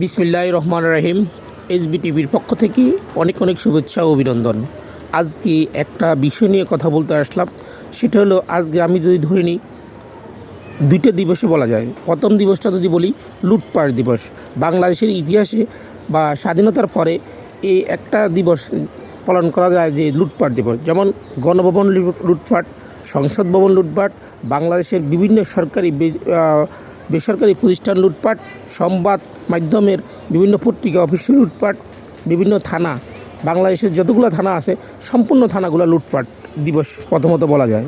বিসমিল্লাহির রহমানির রহিম। এসবি টিভির পক্ষ থেকে অনেক অনেক শুভেচ্ছা ও অভিনন্দন। আজকে একটা বিষয় নিয়ে কথা বলতে আসলাম। সেটা হলো, আজকে আমি যদি ধরে নিই, দুইটা দিবসে বলা যায়। প্রথম দিবসটা যদি বলি, লুটপাট দিবস। বাংলাদেশের ইতিহাসে বা স্বাধীনতার পরে এই একটা দিবস পালন করা যায়, যে লুটপাট দিবস। যেমন গণভবন লুটপাট, সংসদ ভবন লুটপাট, বাংলাদেশের বিভিন্ন সরকারি বেসরকারি প্রতিষ্ঠান লুটপাট, সংবাদ মাধ্যমের বিভিন্ন পত্রিকা অফিসে লুটপাট, বিভিন্ন থানা, বাংলাদেশের যতগুলো থানা আছে সম্পূর্ণ থানাগুলো লুটপাট দিবস প্রথমত বলা যায়।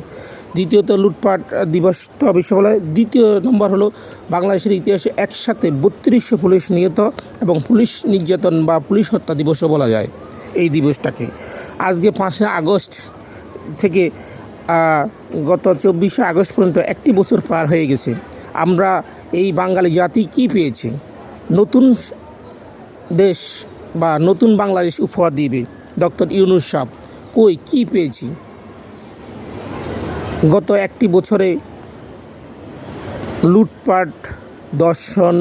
দ্বিতীয়ত লুটপাট দিবস তো অবশ্যই বলা হয়। দ্বিতীয় নম্বর হলো, বাংলাদেশের ইতিহাসে একসাথে 3200 পুলিশ নিহত এবং পুলিশ নির্যাতন বা পুলিশ হত্যা দিবসও বলা যায় এই দিবসটাকে। আজকে 5 আগস্ট থেকে গত 24 আগস্ট পর্যন্ত একটি বছর পার হয়ে গেছে। আমরা এই বাঙালি জাতি কী পেয়েছি? নতুন দেশ বা নতুন বাংলাদেশ উপহার দিবে ডক্টর ইউনূস সাহেব। কই কী পেয়েছি? গত একটি বছরে লুটপাট, দর্শন,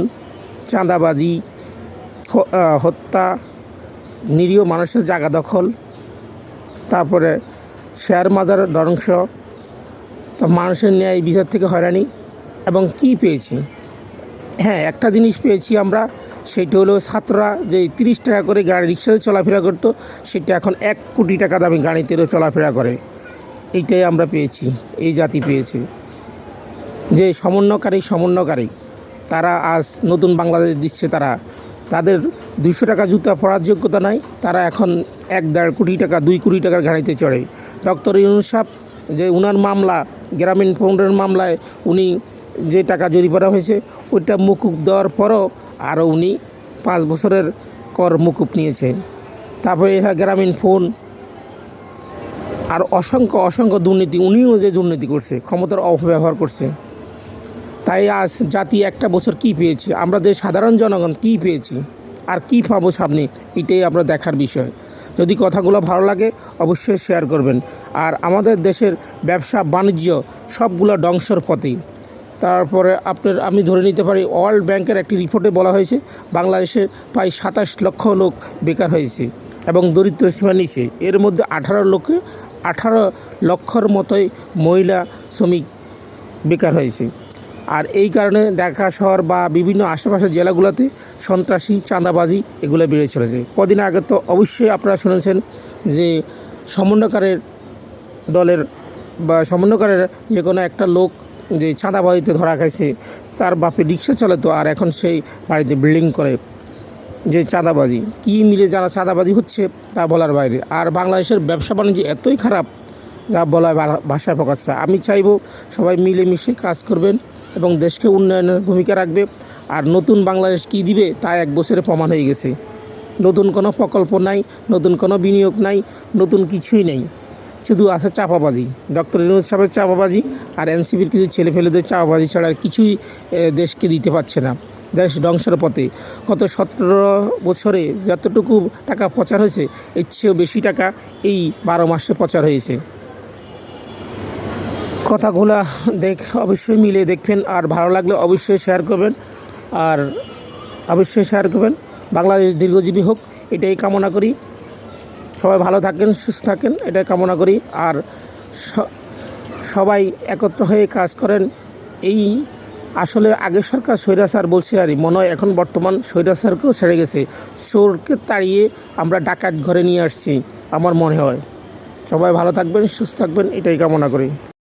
চাঁদাবাজি, হত্যা, নিরীহ মানুষের জায়গা দখল, তারপরে শেয়ার বাজার ধ্বংস, তা মানুষের ন্যায় বিচার থেকে হয়রানি। এবং কি পেয়েছি? হ্যাঁ, একটা জিনিস পেয়েছি আমরা, সেটা হলো ছাত্ররা যে 30 টাকা করে গাড়ি রিক্সাতে চলাফেরা করতো, সেটা এখন 1 কোটি টাকা দামি গাড়িতেও চলাফেরা করে। এইটাই আমরা পেয়েছি, এই জাতি পেয়েছি। যে সমন্বয়কারী তারা আজ নতুন বাংলাদেশ দিচ্ছে। তাদের 200 টাকা জুতা পরার যোগ্যতা নাই, তারা এখন 1-1.5 কোটি টাকা 2 কোটি টাকার গাড়িতে চড়ে। ডক্টর ইউনূস সাহেব যে উনার মামলা, গ্রামীণ ফোনের মামলায় উনি যে টাকা জরিমানা হয়েছে, ওইটা মকুব দেওয়ার পরও আরও উনি 5 বছরের কর মকুব নিয়েছে। তারপরে গ্রামীণ ফোন আর অসংখ্য দুর্নীতি, উনিও যে দুর্নীতি করছে, ক্ষমতার অপব্যবহার করছে। তাই আজ জাতি একটা বছর কি পেয়েছি, আমরা যে সাধারণ জনগণ কি পেয়েছি আর কি পাবো সামনে, এটাই আমরা দেখার বিষয়। যদি কথাগুলো ভালো লাগে অবশ্যই শেয়ার করবেন। আর আমাদের দেশের ব্যবসা বাণিজ্য সবগুলো ধ্বংসের পথে। তারপরে আমি ধরে নিতে পারি, ওয়ার্ল্ড ব্যাংকের একটি রিপোর্টে বলা হয়েছে বাংলাদেশে প্রায় 27 লক্ষ লোক বেকার হয়েছে এবং দরিদ্র সীমার নিচে। এর মধ্যে 18 লক্ষর মতোই মহিলা শ্রমিক বেকার হয়েছে। আর এই কারণে ঢাকা শহর বা বিভিন্ন আশেপাশের জেলাগুলোতে সন্ত্রাসী, চাঁদাবাজি এগুলো বেড়ে চলেছে। কদিন আগে তো অবশ্যই আপনারা শুনেছেন যে সমন্বয়কারের দলের বা সমন্বয়কারের যে কোনো একটা লোক যে চাঁদাবাজিতে ধরা খাইছে। তার বাপে রিক্সা চালাতো, আর এখন সেই বাড়িতে বিল্ডিং করে। যে চাঁদাবাজি কী মিলে যারা চাঁদাবাজি হচ্ছে তা বলার বাইরে। আর বাংলাদেশের ব্যবসা বাণিজ্য এতই খারাপ যা বলা ভাষায় প্রকাশ পায়। আমি চাইব সবাই মিলেমিশে কাজ করবেন এবং দেশকে উন্নয়নের ভূমিকা রাখবে। আর নতুন বাংলাদেশ কী দিবে তা 1 বছরে প্রমাণ হয়ে গেছে। নতুন কোনো প্রকল্প নাই, নতুন কোনো বিনিয়োগ নাই, নতুন কিছুই নেই। শুধু আছে চাপাবাজি, ডক্টর ইউনূস সাহেবের চাপাবাজি আর এনসিপির কিছু ছেলেফেলেদের চাপাবাজি ছাড়া আর কিছুই দেশকে দিতে পারছে না। দেশ ধ্বংসের পথে। গত 17 বছরে যতটুকু টাকা প্রচার হয়েছে, এর চেয়েও বেশি টাকা এই 12 মাসে প্রচার হয়েছে। কথাগুলো অবশ্যই মিলে দেখবেন। আর ভালো লাগলে অবশ্যই শেয়ার করবেন। বাংলাদেশ দীর্ঘজীবী হোক, এটাই কামনা করি। সবাই ভালো থাকেন, সুস্থ থাকেন, এটাই কামনা করি। আর সবাই একত্র হয়ে কাজ করেন। এই আসলে আগের সরকার স্বৈরাচার বলছে, আর মনে হয় এখন বর্তমান স্বৈরাচারকেও ছেড়ে গেছে। চোরকে তাড়িয়ে আমরা ডাকাত ঘরে নিয়ে আসছি আমার মনে হয়। সবাই ভালো থাকবেন, সুস্থ থাকবেন, এটাই কামনা করি।